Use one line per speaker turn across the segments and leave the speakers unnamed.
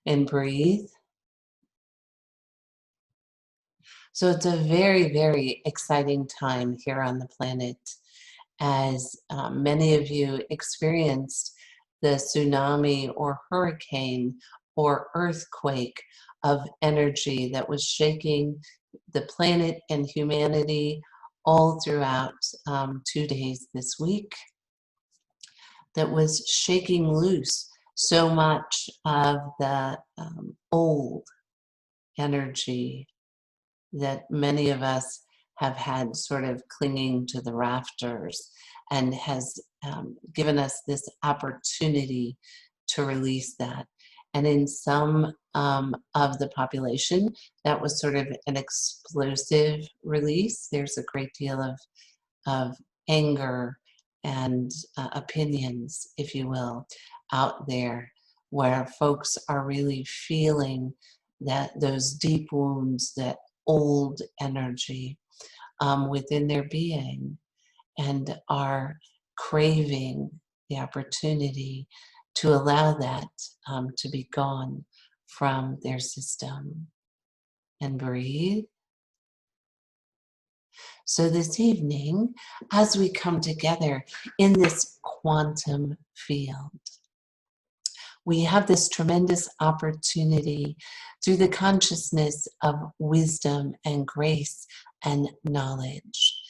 and breathe. So it's a very, very exciting time here on the planet as many of you experienced the tsunami or hurricane or earthquake of energy that was shaking the planet and humanity all throughout 2 days this week, that was shaking loose so much of the old energy that many of us have had sort of clinging to the rafters, and has given us this opportunity to release that. And in some of the population, that was sort of an explosive release. There's a great deal of anger and opinions, if you will, out there, where folks are really feeling that those deep wounds, that old energy within their being, and are craving the opportunity to allow that to be gone from their system. And breathe. So this evening, as we come together in this quantum field, we have this tremendous opportunity through the consciousness of wisdom and grace and knowledge.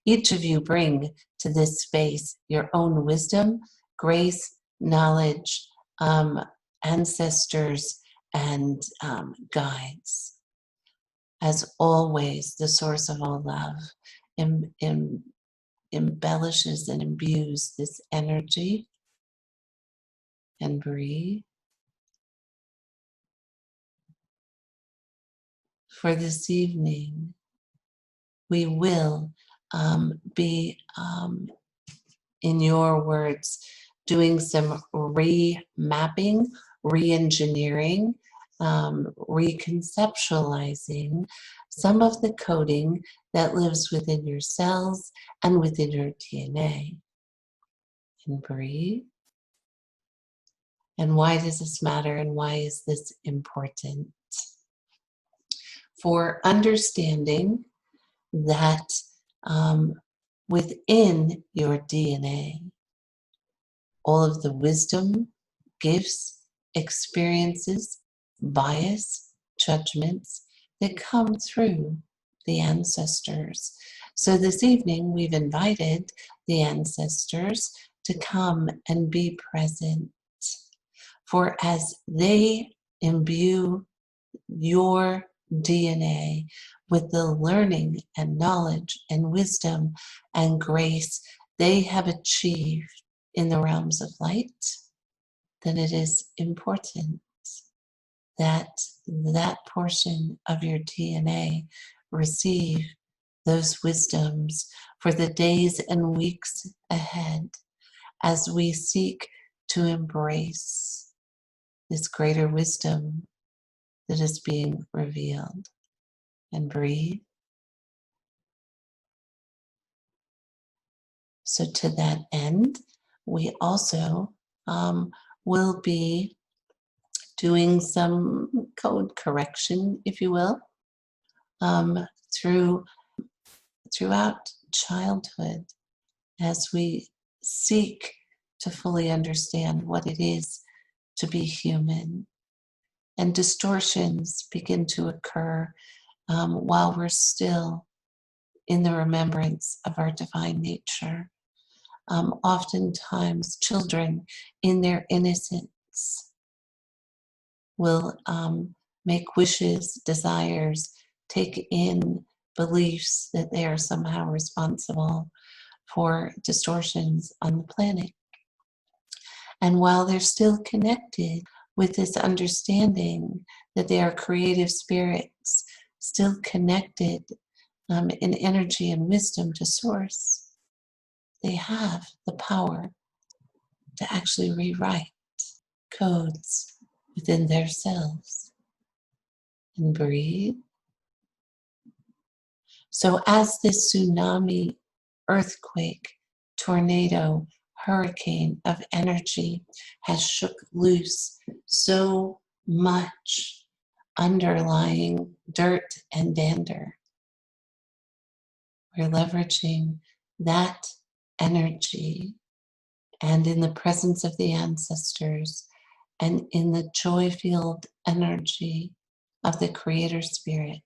Each of you bring to this space your own wisdom, grace, knowledge, ancestors, and guides. As always, the source of all love embellishes and imbues this energy. And breathe. For this evening, we will be, in your words, doing some remapping, re-engineering, reconceptualizing some of the coding that lives within your cells and within your DNA. And breathe. And why does this matter, and why is this important? For understanding that within your DNA, all of the wisdom, gifts, experiences, bias, judgments that come through the ancestors. So this evening, we've invited the ancestors to come and be present. For as they imbue your DNA with the learning and knowledge and wisdom and grace they have achieved in the realms of light, then it is important that that portion of your DNA receive those wisdoms for the days and weeks ahead as we seek to embrace this greater wisdom that is being revealed. And breathe. So to that end, we also will be doing some code correction, if you will, throughout childhood, as we seek to fully understand what it is to be human. And distortions begin to occur while we're still in the remembrance of our divine nature. Oftentimes, children in their innocence will make wishes, desires, take in beliefs that they are somehow responsible for distortions on the planet. And while they're still connected with this understanding that they are creative spirits, still connected in energy and wisdom to source, they have the power to actually rewrite codes within their selves. And breathe. So as this tsunami, earthquake, tornado, hurricane of energy has shook loose so much underlying dirt and dander. We're leveraging that energy, and in the presence of the ancestors and in the joy-filled energy of the Creator Spirit,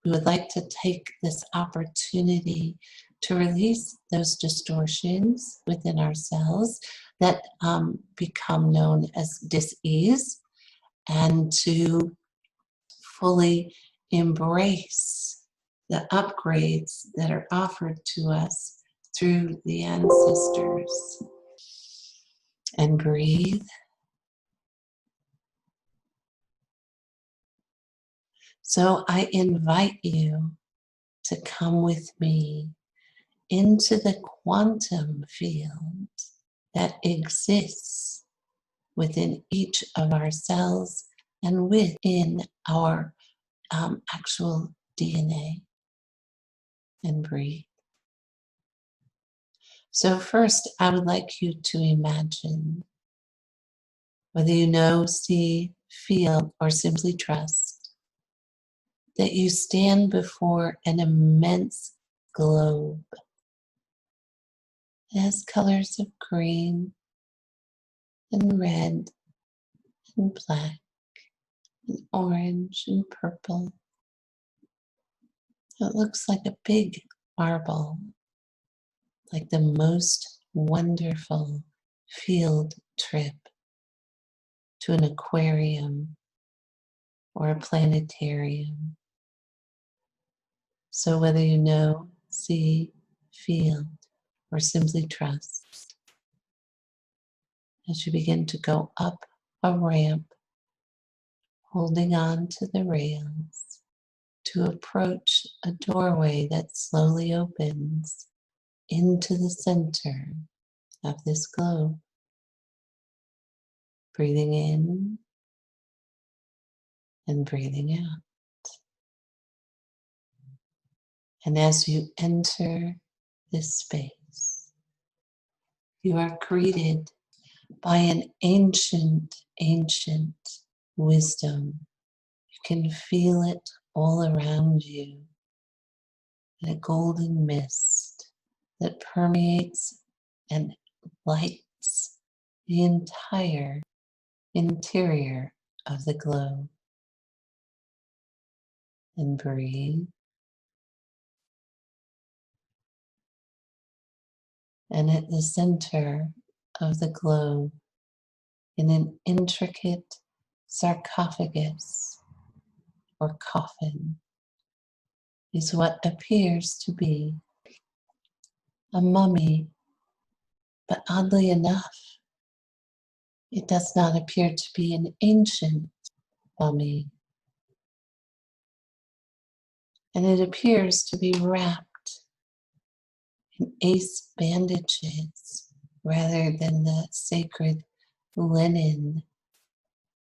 we would like to take this opportunity to release those distortions within ourselves that become known as dis-ease, and to fully embrace the upgrades that are offered to us through the ancestors. And breathe. So I invite you to come with me into the quantum field that exists within each of our cells and within our actual DNA. And breathe. So first, I would like you to imagine, whether you know, see, feel, or simply trust, that you stand before an immense globe. It has colors of green and red and black and orange and purple. It looks like a big marble, like the most wonderful field trip to an aquarium or a planetarium. So whether you know, see, feel, or simply trust, as you begin to go up a ramp, holding on to the rails, to approach a doorway that slowly opens into the center of this globe. Breathing in and breathing out. And as you enter this space, you are greeted by an ancient, ancient wisdom. You can feel it all around you, in a golden mist that permeates and lights the entire interior of the globe. And breathe. And at the center of the globe, in an intricate sarcophagus or coffin, is what appears to be a mummy, but oddly enough, it does not appear to be an ancient mummy, and it appears to be wrapped in ace bandages rather than the sacred linen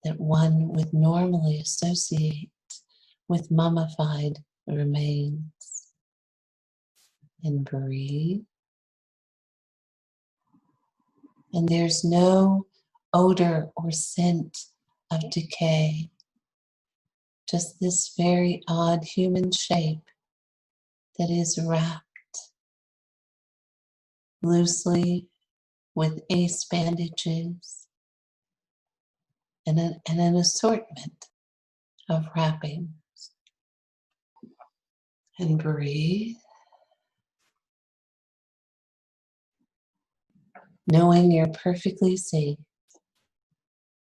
that one would normally associate with mummified remains. And breathe. And there's no odor or scent of decay, just this very odd human shape that is wrapped loosely with ace bandages and an assortment of wrappings. And breathe, knowing you're perfectly safe,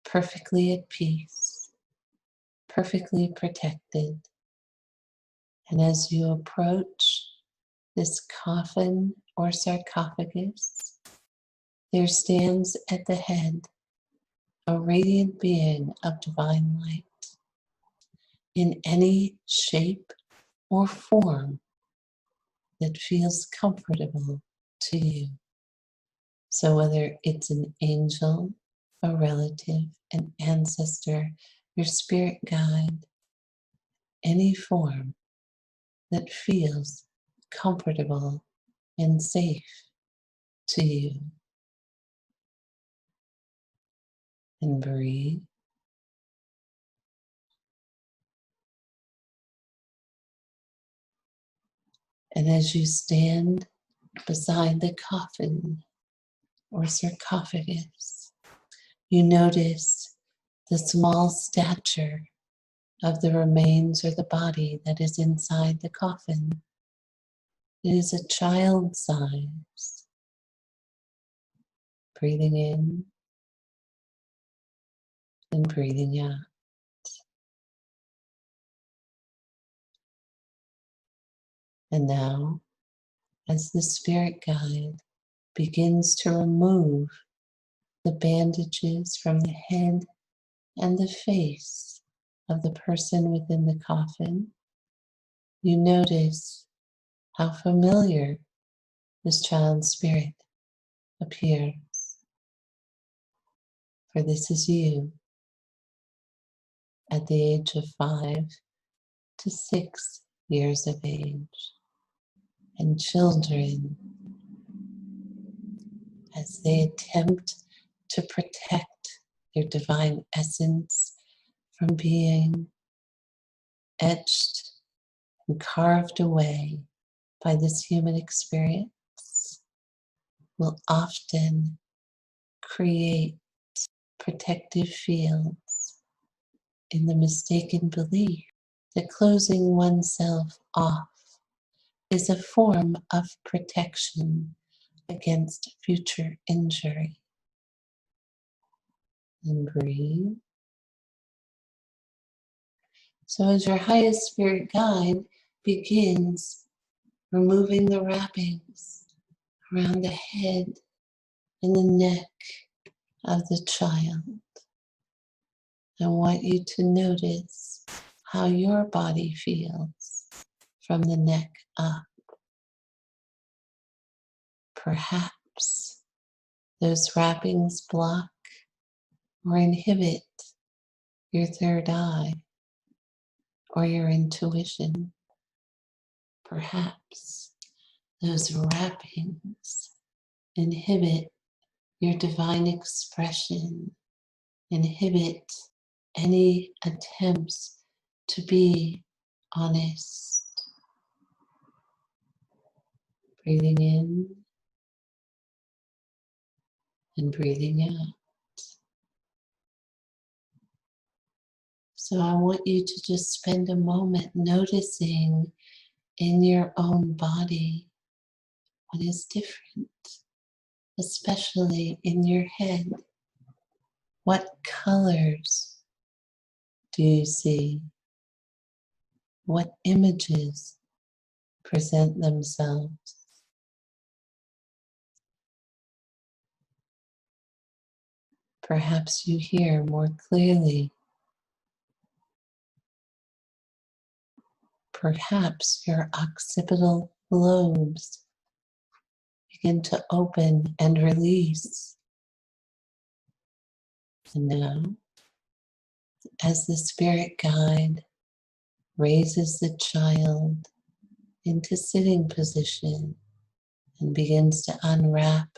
perfectly at peace, perfectly protected. And as you approach this coffin or sarcophagus, there stands at the head a radiant being of divine light in any shape or form that feels comfortable to you. So whether it's an angel, a relative, an ancestor, your spirit guide, any form that feels comfortable and safe to you. And breathe. And as you stand beside the coffin or sarcophagus, you notice the small stature of the remains or the body that is inside the coffin. It is a child size. Breathing in and breathing out. And now, as the spirit guide begins to remove the bandages from the head and the face of the person within the coffin, you notice how familiar this child spirit appears. For this is you at the age of 5 to 6 years of age. And children, as they attempt to protect their divine essence from being etched and carved away by this human experience, will often create protective fields in the mistaken belief that closing oneself off is a form of protection against future injury. And breathe. So as your highest spirit guide begins removing the wrappings around the head and the neck of the child, I want you to notice how your body feels from the neck up. Perhaps those wrappings block or inhibit your third eye or your intuition. Perhaps those wrappings inhibit your divine expression, inhibit any attempts to be honest. Breathing in and breathing out. So I want you to just spend a moment noticing in your own body what is different, especially in your head. What colors do you see? What images present themselves? Perhaps you hear more clearly. Perhaps your occipital lobes begin to open and release. And now, as the spirit guide raises the child into sitting position and begins to unwrap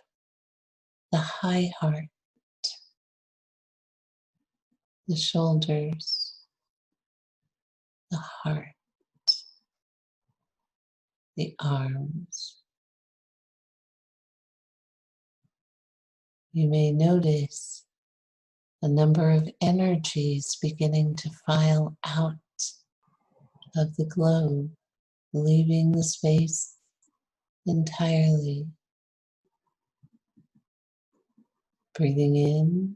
the high heart, the shoulders, the heart, the arms, you may notice a number of energies beginning to file out of the globe, leaving the space entirely. Breathing in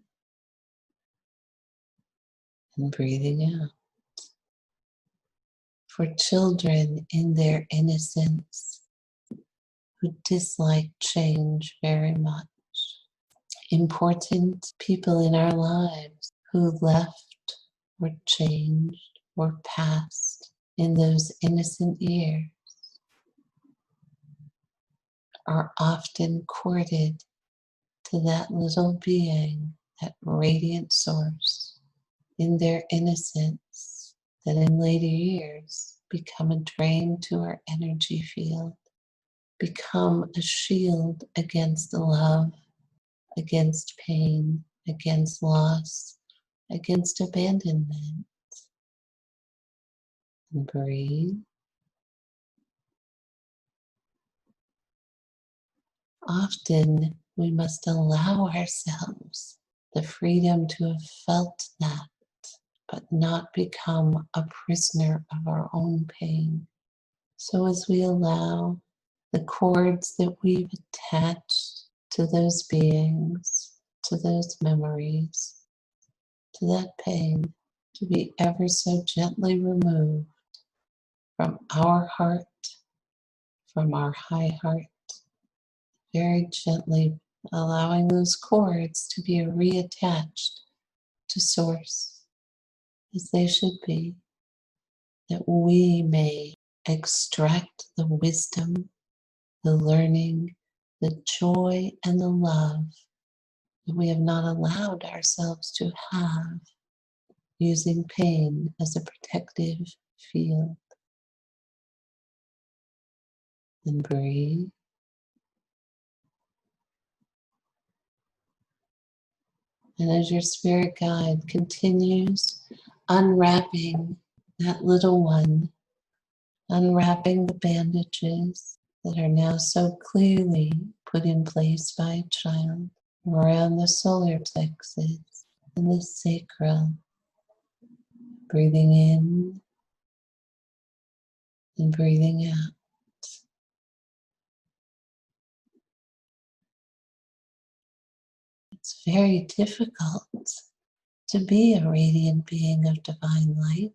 and breathing out. For children in their innocence who dislike change very much. Important people in our lives who left or changed or passed in those innocent years are often courted to that little being, that radiant source in their innocence that in later years become a drain to our energy field, become a shield against love, against pain, against loss, against abandonment. And breathe. often we must allow ourselves the freedom to have felt that, but not become a prisoner of our own pain. So as we allow the cords that we've attached to those beings, to those memories, to that pain, to be ever so gently removed from our heart, from our high heart, very gently allowing those cords to be reattached to Source as they should be, that we may extract the wisdom, the learning, the joy, and the love that we have not allowed ourselves to have, using pain as a protective field. And breathe. And as your spirit guide continues unwrapping that little one, unwrapping the bandages that are now so clearly put in place by a child around the solar plexus and the sacral, breathing in and breathing out. It's very difficult to be a radiant being of divine light,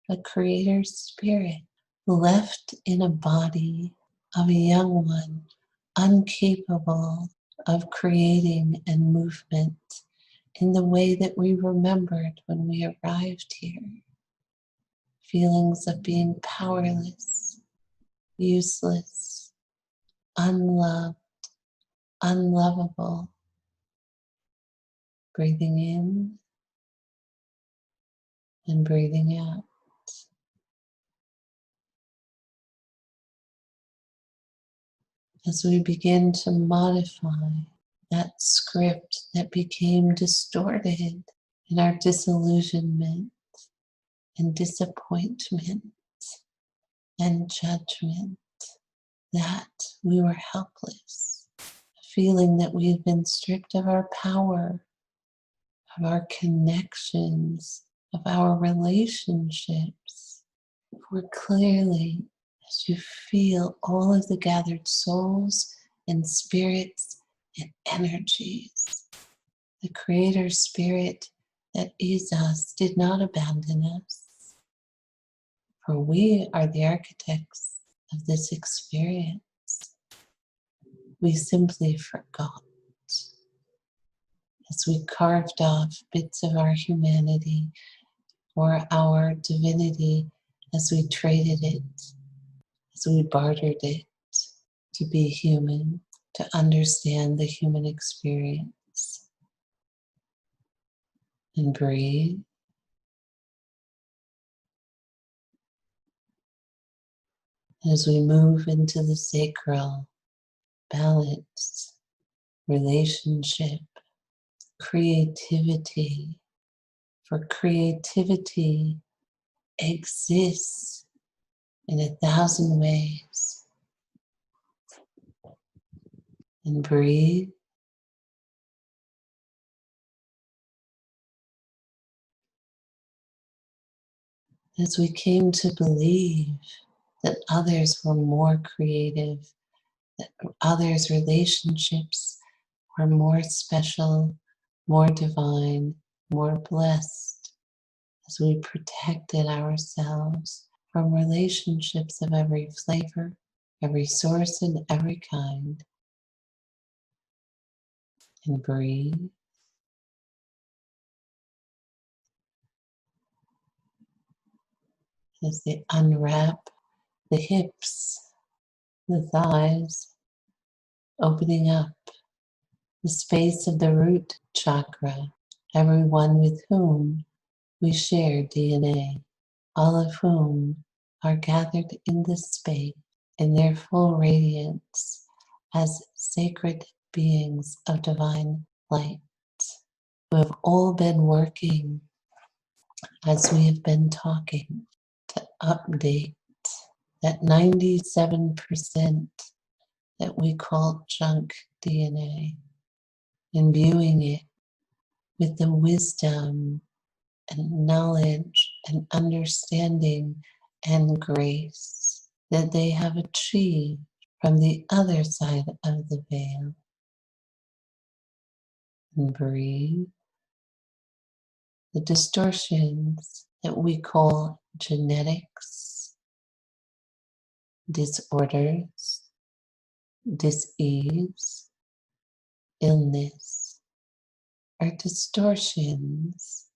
a creator spirit left in a body of a young one, incapable of creating and movement in the way that we remembered when we arrived here. Feelings of being powerless, useless, unloved, unlovable. Breathing in and breathing out. As we begin to modify that script that became distorted in our disillusionment and disappointment and judgment, that we were helpless, feeling that we had been stripped of our power, of our connections, of our relationships. For clearly, as you feel all of the gathered souls and spirits and energies, the Creator Spirit that is us did not abandon us, for we are the architects of this experience. We simply forgot as we carved off bits of our humanity or our divinity, as we traded it, as we bartered it to be human, to understand the human experience. And breathe. As we move into the sacral, balance, relationship, creativity. For creativity exists in 1,000 ways. And breathe. As we came to believe that others were more creative, that others' relationships were more special, more divine, more blessed, as we protected ourselves from relationships of every flavor, every source, and every kind. And breathe. As they unwrap the hips, the thighs, opening up the space of the root chakra, everyone with whom we share DNA, all of whom are gathered in this space in their full radiance as sacred beings of divine light, who have all been working as we have been talking to update that 97% that we call junk DNA, imbuing it with the wisdom and knowledge and understanding and grace that they have achieved from the other side of the veil. And breathe the distortions that we call genetics, disorders, dis-ease, illness, are distortions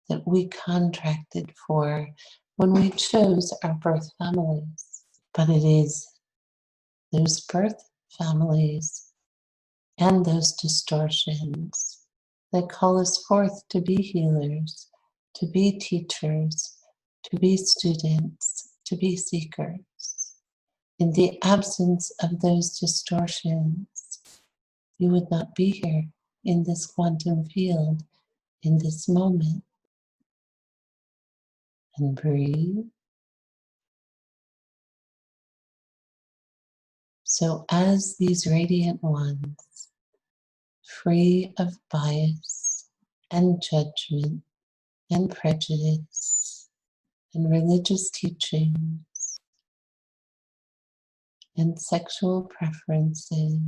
that we contracted for when we chose our birth families. But it is those birth families and those distortions that call us forth to be healers, to be teachers, to be students, to be seekers. In the absence of those distortions, you would not be here in this quantum field, in this moment. And breathe. So as these radiant ones, free of bias and judgment and prejudice and religious teachings and sexual preferences,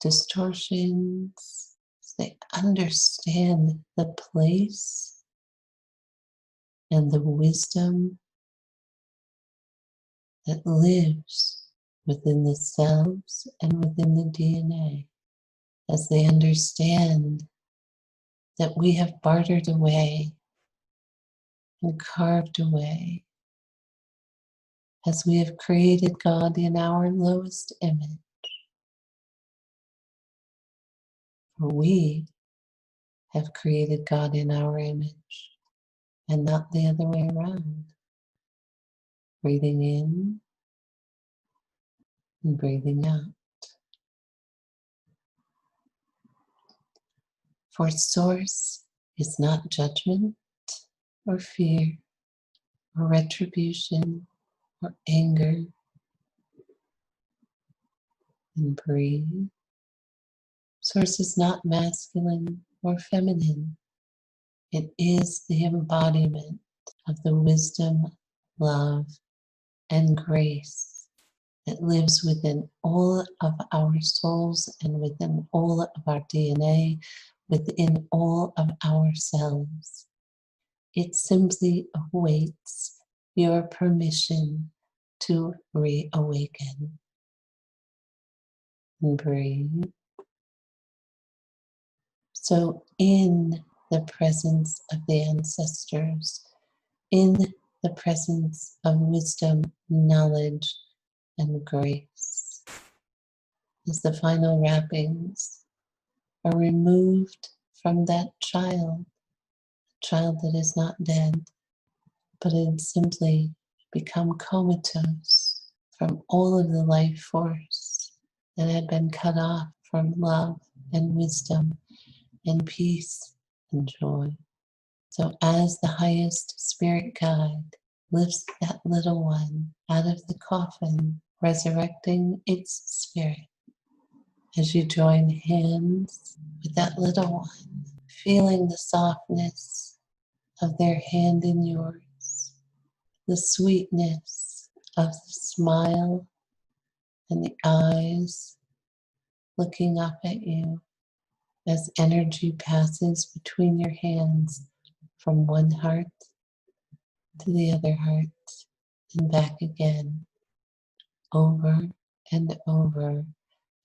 distortions, they understand the place and the wisdom that lives within the cells and within the DNA, as they understand that we have bartered away and carved away, as we have created God in our lowest image. For we have created God in our image and not the other way around. Breathing in and breathing out. For Source is not judgment or fear or retribution or anger. And breathe. Source is not masculine or feminine. It is the embodiment of the wisdom, love, and grace that lives within all of our souls and within all of our DNA, within all of our cells. It simply awaits your permission to reawaken. And breathe. So in the presence of the ancestors, in the presence of wisdom, knowledge, and grace, as the final wrappings are removed from that child that is not dead, but had simply become comatose from all of the life force that had been cut off from love and wisdom and peace and joy. So as the highest spirit guide lifts that little one out of the coffin, resurrecting its spirit, as you join hands with that little one, feeling the softness of their hand in yours, the sweetness of the smile and the eyes looking up at you as energy passes between your hands from one heart to the other heart and back again, over and over,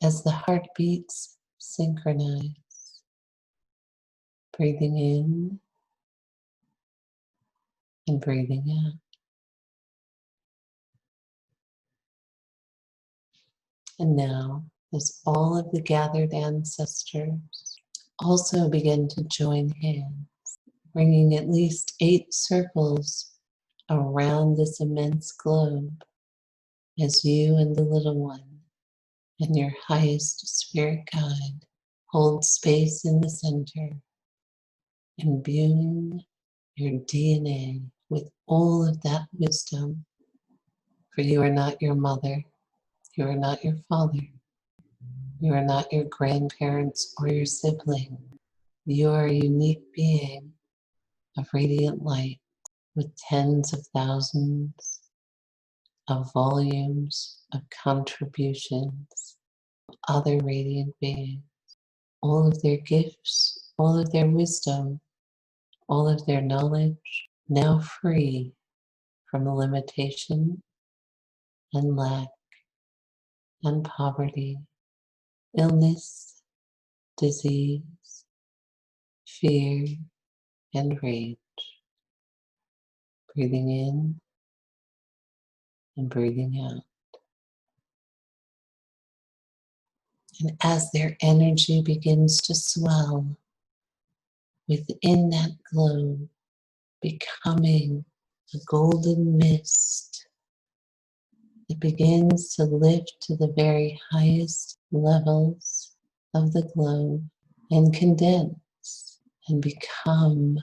as the heartbeats synchronize. Breathing in and breathing out. And now, as all of the gathered ancestors also begin to join hands, bringing at least 8 circles around this immense globe, as you and the little one and your highest spirit guide hold space in the center, imbuing your DNA with all of that wisdom. For you are not your mother, You are not your father. You are not your grandparents or your sibling. You are a unique being of radiant light with tens of thousands of volumes of contributions of other radiant beings. All of their gifts, all of their wisdom, all of their knowledge, now free from limitation and lack and poverty, illness, disease, fear, and rage. Breathing in and breathing out. And as their energy begins to swell within that globe, becoming a golden mist that begins to lift to the very highest levels of the globe and condense and become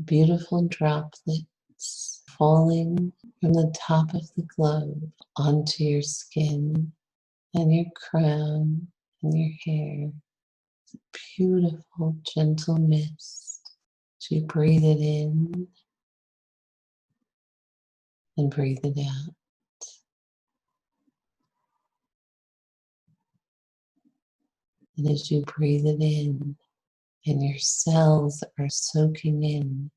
beautiful droplets falling from the top of the globe onto your skin and your crown and your hair. It's a beautiful, gentle mist. So you breathe it in and breathe it out. And as you breathe it in, and your cells are soaking in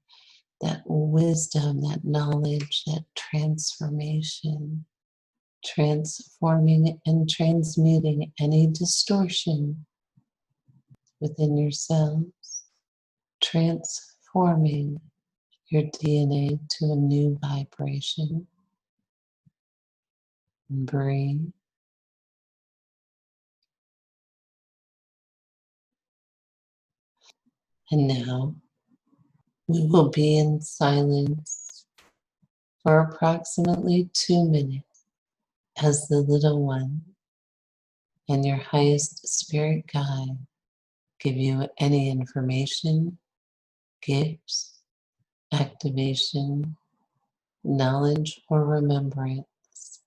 that wisdom, that knowledge, that transformation, transforming and transmuting any distortion within your cells, transforming your DNA to a new vibration. And breathe. And now we will be in silence for approximately 2 minutes as the little one and your highest spirit guide give you any information, gifts, activation, knowledge, or remembrance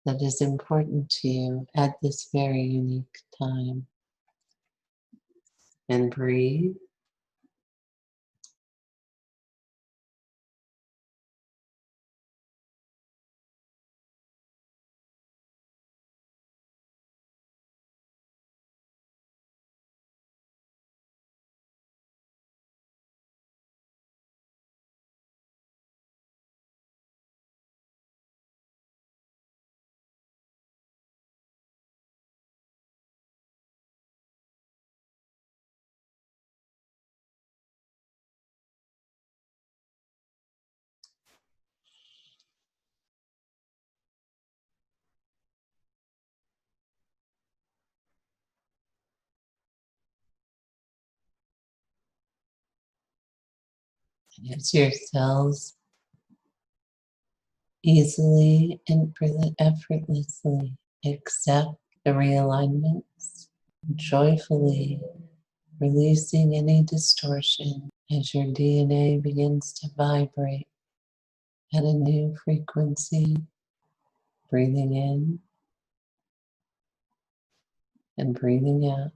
that is important to you at this very unique time. And breathe. And as your cells easily and effortlessly accept the realignments, joyfully releasing any distortion as your DNA begins to vibrate at a new frequency, breathing in and breathing out.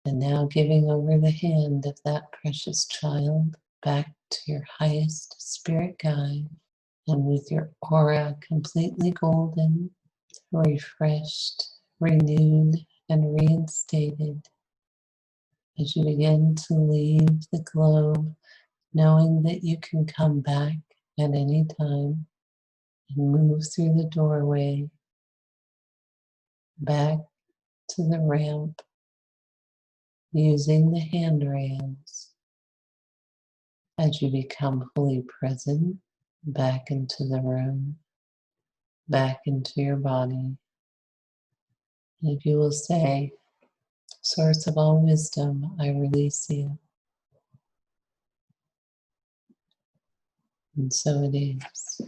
And now giving over the hand of that precious child back to your highest spirit guide, and with your aura completely golden, refreshed, renewed, and reinstated, as you begin to leave the globe, knowing that you can come back at any time and move through the doorway back to the ramp using the handrails as you become fully present back into the room, back into your body. And if you will say, Source of all wisdom, I release you. And so it is.